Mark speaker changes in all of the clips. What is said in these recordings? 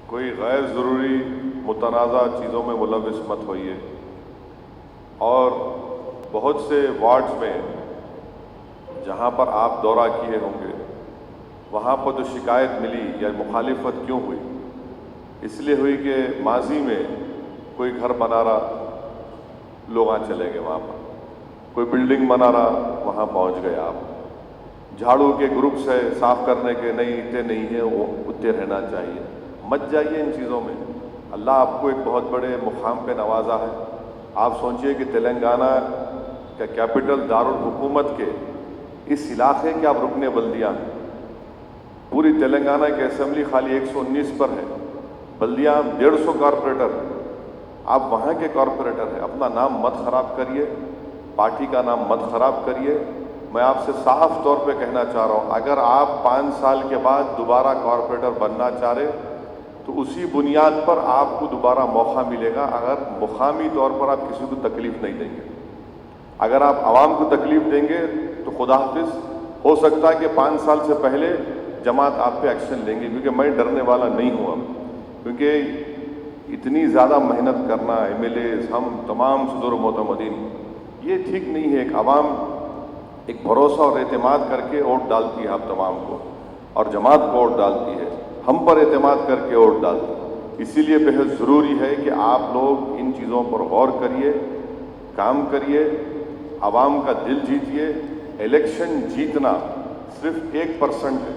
Speaker 1: کوئی غیر ضروری متنازع چیزوں میں ملوث مت ہوئیے، اور بہت سے وارڈز میں جہاں پر آپ دورہ کیے ہوں گے وہاں پر جو شکایت ملی یا مخالفت کیوں ہوئی، اس لیے ہوئی کہ ماضی میں کوئی گھر بنا رہا، لوگ وہاں چلے گئے، وہاں پر کوئی بلڈنگ بنا رہا، وہاں پہنچ گئے آپ، جھاڑو کے گروپس ہے صاف کرنے کے، نہیں اتنے نہیں ہیں، وہ اتنے رہنا چاہیے، مت جائیے ان چیزوں میں۔ اللہ آپ کو ایک بہت بڑے مقام پہ نوازا ہے۔ آپ سوچئے کہ تلنگانہ کا کیپٹل دارالحکومت کے اس علاقے کے آپ رکن بلدیہ ہیں، پوری تلنگانہ کی اسمبلی خالی 119 پر ہے، بلدیہ 150 کارپوریٹر، آپ وہاں کے کارپوریٹر ہیں، اپنا نام مت خراب کریے، پارٹی کا نام مت خراب کریے۔ میں آپ سے صاف طور پہ کہنا چاہ رہا ہوں، اگر آپ 5 سال کے بعد دوبارہ کارپوریٹر بننا چاہ رہے تو اسی بنیاد پر آپ کو دوبارہ موقع ملے گا، اگر مقامی طور پر آپ کسی کو تکلیف نہیں دیں گے۔ اگر آپ عوام کو تکلیف دیں گے تو خدا حافظ، ہو سکتا ہے کہ 5 سال سے پہلے جماعت آپ پہ ایکشن لیں گے، کیونکہ میں ڈرنے والا نہیں ہوں اب، کیونکہ اتنی زیادہ محنت کرنا، ایم ایل ایز، ہم تمام صدور و معتمدین، یہ ٹھیک نہیں ہے۔ ایک عوام ایک بھروسہ اور اعتماد کر کے ووٹ ڈالتی ہے آپ تمام کو، اور جماعت کو ووٹ ڈالتی ہے، ہم پر اعتماد کر کے ووٹ ڈالتی ہے۔ اسی لیے بہت ضروری ہے کہ آپ لوگ ان چیزوں پر غور کریے، کام کریے، عوام کا دل جیتیے۔ الیکشن جیتنا صرف 1% ہے۔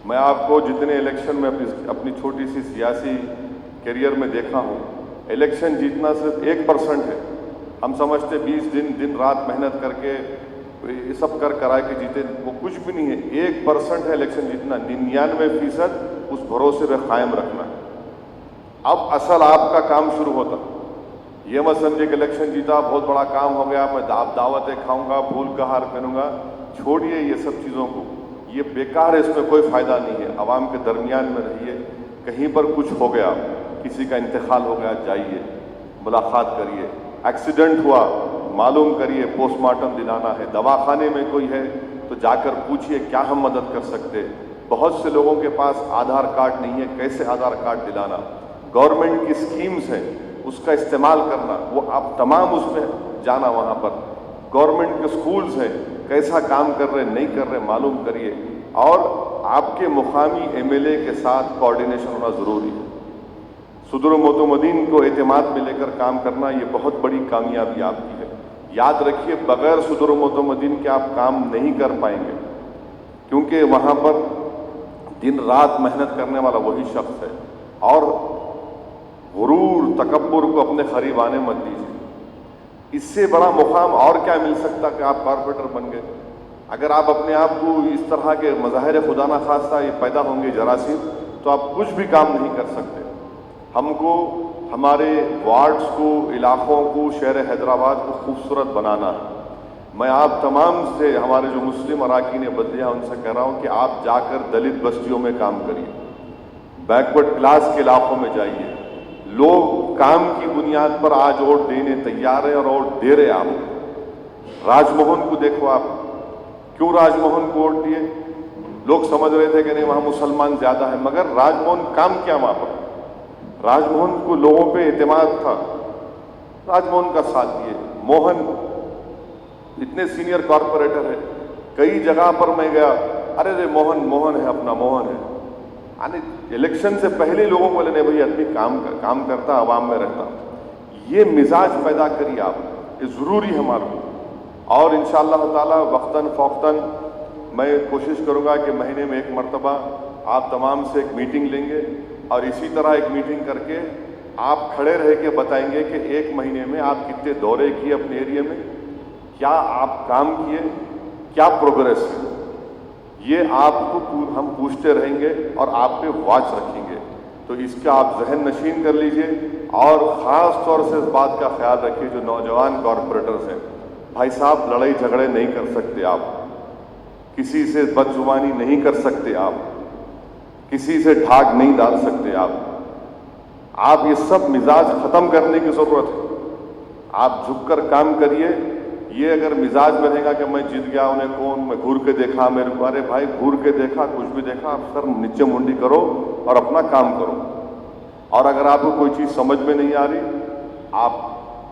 Speaker 1: میں آپ کو جتنے الیکشن میں اپنی چھوٹی سی سیاسی کیریئر میں دیکھا ہوں، الیکشن جیتنا صرف 1% ہے۔ ہم سمجھتے 20 دن رات محنت کر کے یہ سب کرا کے جیتے، وہ کچھ بھی نہیں ہے۔ 1% ہے الیکشن جیتنا، 99% اس بھروسے پہ قائم رکھنا۔ اب اصل آپ کا کام شروع ہوتا، یہ مت سمجھے کہ الیکشن جیتا بہت بڑا کام ہو گیا، میں دعوتیں کھاؤں گا، پھول کا ہار پہنوں گا، چھوڑیے یہ سب چیزوں کو، یہ بیکار ہے، اس میں کوئی فائدہ نہیں ہے۔ عوام کے درمیان میں رہیے، کہیں پر کچھ ہو گیا، کسی کا انتقال ہو گیا، جائیے ملاقات کریے، ایکسیڈنٹ ہوا معلوم کریے، پوسٹ مارٹم دلانا ہے، دواخانے میں کوئی ہے تو جا کر پوچھیے کیا ہم مدد کر سکتے۔ بہت سے لوگوں کے پاس آدھار کارڈ نہیں ہے، کیسے آدھار کارڈ دلانا، گورنمنٹ کی سکیمز ہیں اس کا استعمال کرنا، وہ آپ تمام اس میں جانا، وہاں پر گورنمنٹ کے سکولز ہیں کیسا کام کر رہے نہیں کر رہے معلوم کریے، اور آپ کے مقامی ایم ایل اے کے ساتھ کوآرڈینیشن ہونا ضروری ہے۔ صدور و معتمدین کو اعتماد میں لے کر کام کرنا، یہ بہت بڑی کامیابی آپ کی ہے۔ یاد رکھیے، بغیر صدور و معتمدین کے آپ کام نہیں کر پائیں گے، کیونکہ وہاں پر دن رات محنت کرنے والا وہی شخص ہے۔ اور غرور تکبر کو اپنے قریب آنے مت دیجیے۔ اس سے بڑا مقام اور کیا مل سکتا کہ آپ کارپوریٹر بن گئے؟ اگر آپ اپنے آپ کو اس طرح کے مظاہر خدا نخواستہ یہ پیدا ہوں گے جراثیم، تو آپ کچھ بھی کام نہیں کر سکتے۔ ہم کو ہمارے وارڈز کو، علاقوں کو، شہر حیدرآباد کو خوبصورت بنانا ہے۔ میں آپ تمام سے، ہمارے جو مسلم اراکین بلدیہ، ان سے کہہ رہا ہوں کہ آپ جا کر دلت بستیوں میں کام کریے، بیکورڈ کلاس کے علاقوں میں جائیے۔ لوگ کام کی بنیاد پر آج ووٹ دینے تیار ہیں اور ووٹ دے رہے آپ۔ راج موہن کو دیکھو، آپ کیوں راج موہن کو ووٹ دیے؟ لوگ سمجھ رہے تھے کہ نہیں وہاں مسلمان زیادہ ہیں، مگر راج موہن کام کیا وہاں پر؟ راج موہن کو لوگوں پہ اعتماد تھا، راج موہن کا ساتھ دیے۔ موہن اتنے سینئر کارپوریٹر ہیں، کئی جگہ پر میں گیا، ارے موہن ہے، اپنا موہن ہے، یعنی الیکشن سے پہلے لوگوں کو لینے بھائی آدمی کام کرتا، عوام میں رہتا۔ یہ مزاج پیدا کریے آپ، یہ ضروری ہے ہمارے کو۔ اور انشاءاللہ تعالی وقتاً فوقتاً میں کوشش کروں گا کہ مہینے میں 1 مرتبہ آپ تمام سے ایک میٹنگ لیں گے، اور اسی طرح ایک میٹنگ کر کے آپ کھڑے رہ کے بتائیں گے کہ 1 مہینے میں آپ کتنے دورے کیے اپنے ایریا میں، کیا آپ کام کیے، کیا پروگریس ہے۔ یہ آپ کو ہم پوچھتے رہیں گے اور آپ پہ واچ رکھیں گے، تو اس کا آپ ذہن نشین کر لیجئے۔ اور خاص طور سے اس بات کا خیال رکھیے، جو نوجوان کارپوریٹرز ہیں، بھائی صاحب لڑائی جھگڑے نہیں کر سکتے آپ، کسی سے بدزبانی نہیں کر سکتے آپ، کسی سے ڈھاک نہیں ڈال سکتے آپ یہ سب مزاج ختم کرنے کی ضرورت ہے۔ آپ جھک کر کام کریے۔ یہ اگر مزاج میں رہے گا کہ میں جیت گیا، انہیں کون، میں گھور کے دیکھا میرے کو، ارے بھائی گھور کے دیکھا، کچھ بھی دیکھا، آپ سر نیچے منڈی کرو اور اپنا کام کرو۔ اور اگر آپ کو کوئی چیز سمجھ میں نہیں آ رہی، آپ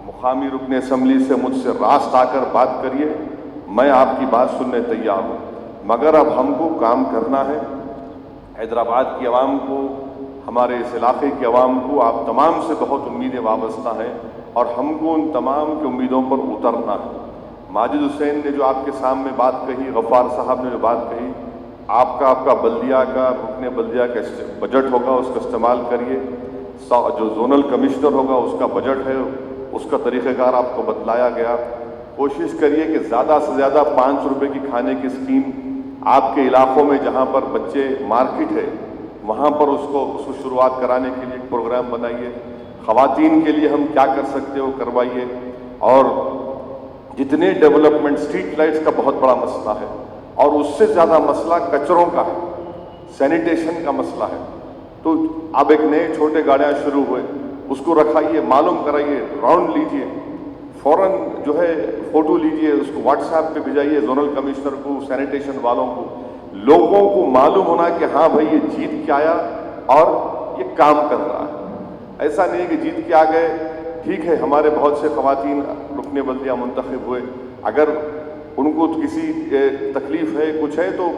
Speaker 1: مقامی رکن اسمبلی سے مجھ سے راست آ کر بات کریے، میں آپ کی بات سننے تیار ہوں۔ مگر اب ہم کو کام کرنا ہے، حیدرآباد کی عوام کو، ہمارے اس علاقے کی عوام کو آپ تمام سے بہت امیدیں وابستہ ہیں، اور ہم کو ان تمام کی امیدوں پر اترنا ہے۔ ماجد حسین نے جو آپ کے سامنے بات کہی، غفار صاحب نے جو بات کہی، آپ کا بلدیہ کا، رکن بلدیہ کا بجٹ ہوگا، اس کا استعمال کریے۔ جو زونل کمشنر ہوگا اس کا بجٹ ہے، اس کا طریقہ کار آپ کو بتلایا گیا۔ کوشش کریے کہ زیادہ سے زیادہ 5 روپے کی کھانے کی اسکیم آپ کے علاقوں میں جہاں پر بچے مارکیٹ ہے وہاں پر اس کو شروعات کرانے کے لیے ایک پروگرام بنائیے۔ خواتین کے لیے ہم کیا کر سکتے ہو کروائیے۔ اور جتنے ڈیولپمنٹ، اسٹریٹ لائٹس کا بہت بڑا مسئلہ ہے، اور اس سے زیادہ مسئلہ کچروں کا ہے، سینیٹیشن کا مسئلہ ہے۔ تو اب ایک نئے چھوٹے گاڑیاں شروع ہوئے، اس کو رکھائیے، معلوم کرائیے، راؤنڈ لیجئے، فوراً جو ہے فوٹو لیجئے، اس کو واٹس ایپ پہ بھیجائیے زونل کمشنر کو، سینیٹیشن والوں کو۔ لوگوں کو معلوم ہونا کہ ہاں بھائی یہ جیت کے آیا اور یہ کام کر رہا ہے۔ ایسا نہیں کہ جیت کے آ گئے۔ ٹھیک ہے، ہمارے بہت سے خواتین رکن بلدیہ منتخب ہوئے، اگر ان کو کسی تکلیف ہے، کچھ ہے، تو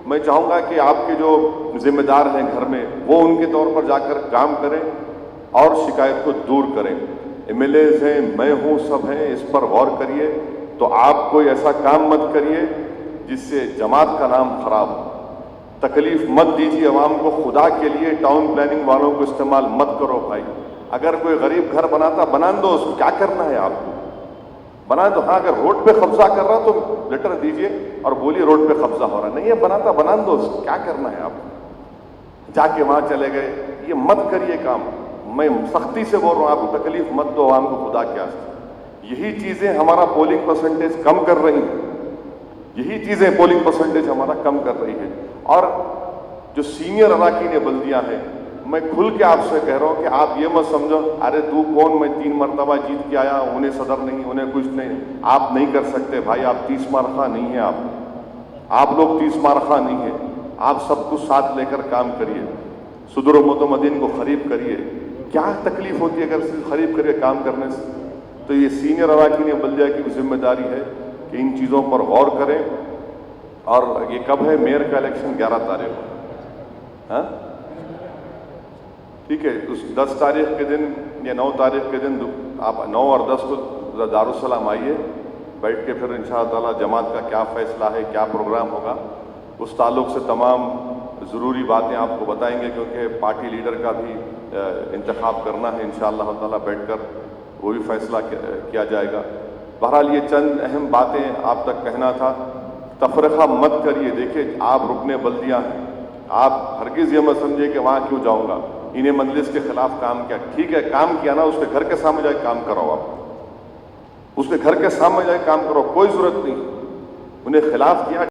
Speaker 1: میں چاہوں گا کہ آپ کے جو ذمہ دار ہیں گھر میں، وہ ان کے طور پر جا کر کام کریں اور شکایت کو دور کریں۔ ایم ایل ایز ہیں، میں ہوں، سب ہیں، اس پر غور کریے۔ تو آپ کوئی ایسا کام مت کریے جس سے جماعت کا نام خراب ہو۔ تکلیف مت دیجیے عوام کو، خدا کے لیے ٹاؤن پلاننگ والوں کو استعمال مت کرو بھائی۔ اگر کوئی غریب گھر بناتا، بنا دو، اس کو کیا کرنا ہے آپ کو، بنا دو۔ ہاں اگر روڈ پہ قبضہ کر رہا تو لیٹر دیجیے اور بولیے روڈ پہ قبضہ ہو رہا، نہیں ہے بناتا، بنا دو، اس کو کیا کرنا ہے آپ کو۔ جا کے وہاں چلے گئے، یہ مت کریے کام۔ میں سختی سے بول رہا ہوں، آپ کو تکلیف مت دو عوام کو، خدا کے واسطے۔ یہی چیزیں ہمارا پولنگ پرسنٹیج کم کر رہی ہیں، یہی چیزیں پولنگ پرسنٹیج ہمارا کم کر رہی ہے۔ اور جو سینئر اراکین بلدیاں ہیں، میں کھل کے آپ سے کہہ رہا ہوں کہ آپ یہ مت سمجھو ارے تو کون، میں 3 مرتبہ جیت کے آیا، انہیں صدر نہیں، انہیں کچھ نہیں۔ آپ نہیں کر سکتے بھائی، آپ 30 مارخواہ نہیں ہیں، آپ لوگ 30 مارخواہ نہیں ہیں۔ آپ سب کو ساتھ لے کر کام کریے، صدر و متمدین کو قریب کریے۔ کیا تکلیف ہوتی ہے اگر صرف قریب کریے کام کرنے سے؟ تو یہ سینئر اراکین بلدیہ کی بھی ذمہ داری ہے کہ ان چیزوں پر غور کریں۔ اور یہ کب ہے؟ میئر کا الیکشن 11 تاریخ کو، ہاں ٹھیک ہے، اس 10 تاریخ کے دن یا 9 تاریخ کے دن آپ 9 اور 10 کو دارالسلام آئیے، بیٹھ کے پھر انشاءاللہ تعالی جماعت کا کیا فیصلہ ہے، کیا پروگرام ہوگا، اس تعلق سے تمام ضروری باتیں آپ کو بتائیں گے، کیونکہ پارٹی لیڈر کا بھی انتخاب کرنا ہے انشاءاللہ تعالی، بیٹھ کر وہ بھی فیصلہ کیا جائے گا۔ بہرحال یہ چند اہم باتیں آپ تک کہنا تھا۔ تفرقہ مت کریے۔ دیکھیں آپ رکن بلدیہ ہیں، آپ ہرگز یہ مت سمجھے کہ وہاں کیوں جاؤں گا، انہیں مجلس کے خلاف کام کیا، ٹھیک ہے کام کیا نا، اس کے گھر کے سامنے جائے کام کرو، آپ اس کے گھر کے سامنے جائے کام کرو، کوئی ضرورت نہیں، انہیں خلاف کیا